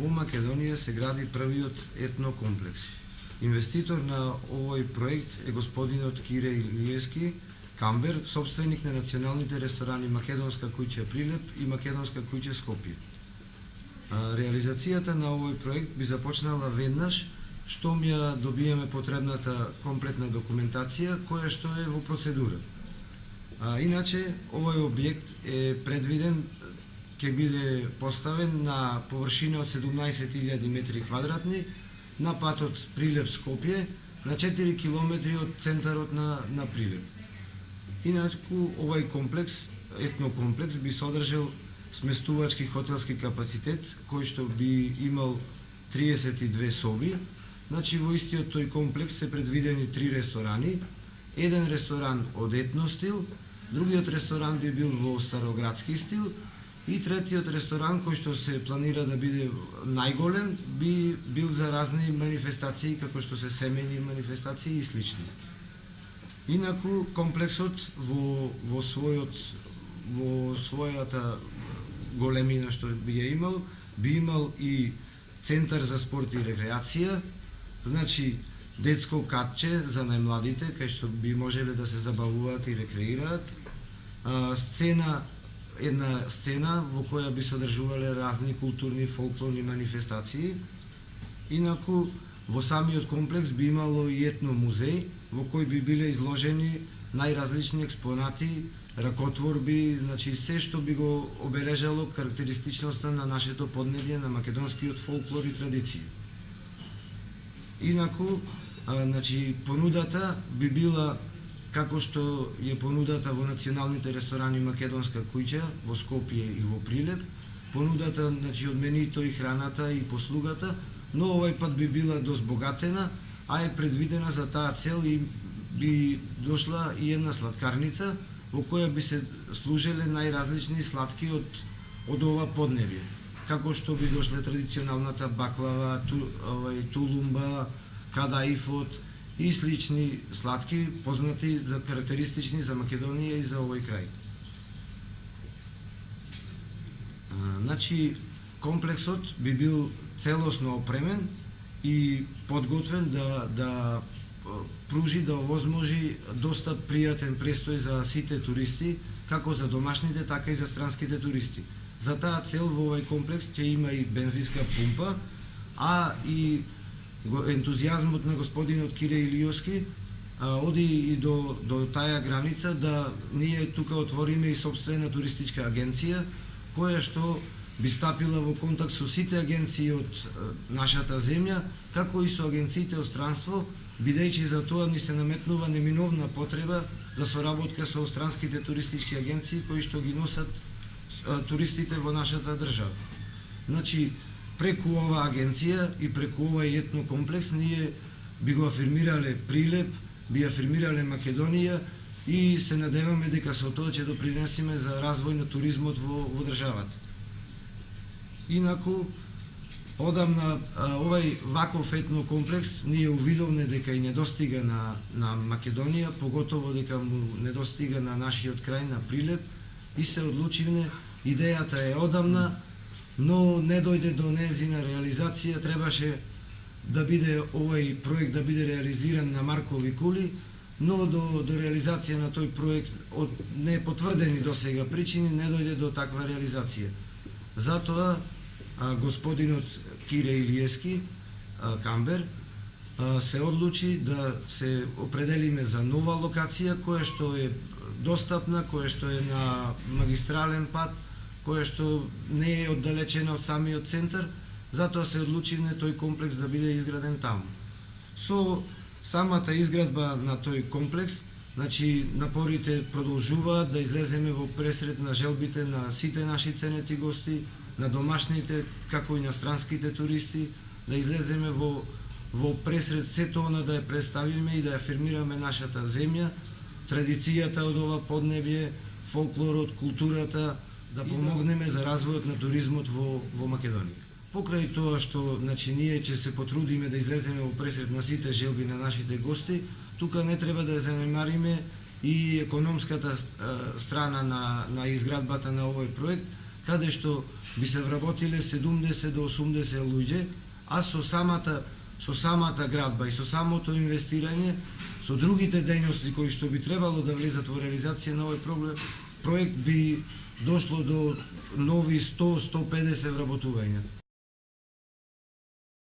во Македонија се гради првиот етнокомплекс. Инвеститор на овој проект е господинот Кире Илиевски Камбер, собственик на националните ресторани Македонска куќа Прилеп и Македонска куќа Скопје. Реализацијата на овој проект би започнала веднаш штом ја добиеме потребната комплетна документација која што е во процедура. Иначе, овој објект е предвиден ќе биде поставен на површина од 17.000 метри квадратни на патот Прилеп-Скопје, на 4 километри од центарот на Прилеп. Иначе, овој комплекс, етнокомплекс, би содржал сместувачки хотелски капацитет, кој што би имал 32 соби. Значи, во истиот тој комплекс се предвидени 3 ресторани, еден ресторан од етно стил, другиот ресторан би бил во староградски стил и третиот ресторан кој што се планира да биде најголем би бил за разни манифестации како што се семејни манифестации и слични. Инаку комплексот во својата големина што би ја имал, би имал и центар за спорт и рекреација, значи детско катче за најмладите, кај што би можеле да се забавуваат и рекреираат, една сцена во која би содржувале разни културни, фолклорни манифестации. Инаку, во самиот комплекс би имало и етно музеј, во кој би биле изложени најразлични експонати, ракотворби, значи се што би го обележало карактеристичноста на нашето поднебје, на македонскиот фолклор и традиција. Инаку, значи, понудата би била како што е понудата во националните ресторани Македонска куќа во Скопје и во Прилеп, понудата, значи, од менито и храната и послугата, но овој пат би била дозбогатена, а е предвидена за таа цел и би дошла и една сладкарница во која би се служеле најразлични сладки од ова поднебје, како што би дошле традиционалната баклава, тулумба, кадаифот и слични сладки познати за карактеристични за Македонија и за овој крај. Значи, комплексот би бил целосно опремен и подготвен да пружи, да овозможи доста пријатен престој за сите туристи, како за домашните, така и за странските туристи. За таа цел во овој комплекс ќе има и бензинска пумпа, а и ентузијазмот на господинот Кире Илиевски оди и до таа граница да ние тука отвориме и собствена туристичка агенција, која што би стапила во контакт со сите агенции од нашата земја, како и со агенциите од странство, бидејќи за тоа ни се наметнува неминовна потреба за соработка со странските туристички агенции кои што ги носат туристите во нашата држава. Значи, преку оваа агенција и преку овај етнокомплекс ние би го афирмирале Прилеп, би афирмирале Македонија и се надеваме дека со тоа ќе допринесеме за развој на туризмот во државата. Инаку, одамна овај ваков етнокомплекс ние увидовме дека и недостига на Македонија, поготово дека му недостига на нашиот крај, на Прилеп, и се одлучивме, идејата е одамна, но не дојде до нејзина реализација, требаше да биде овој проект да биде реализиран на маркови кули, но до реализација на тој проект од непотврдени досега причини не дојде до таква реализација. Затоа господинот Кире Илиевски Камбер се одлучи да се определиме за нова локација која што е достапна, која што е на магистрален пат, која што не е оддалечена од самиот центар, затоа се одлучивме тој комплекс да биде изграден таму. Со самата изградба на тој комплекс, значи напорите продолжуваат да излеземе во пресред на желбите на сите наши ценети гости, на домашните, како и на странските туристи, да излеземе во пресред сето она да ја представиме и да ја афирмираме нашата земја, традицијата од ова поднебје, фолклорот, културата, да помогнеме за развојот на туризмот во Македонија. Покрај тоа што ние ќе се потрудиме да излеземе во пресред на сите желби на нашите гости, тука не треба да ја занемариме и економската страна на изградбата на овој проект, каде што би се вработиле 70 до 80 луѓе, а со самата градба и со самото инвестирање, со другите дејности кои што би требало да влезат во реализација на овој проект би дошло до нови 100-150 вработувања.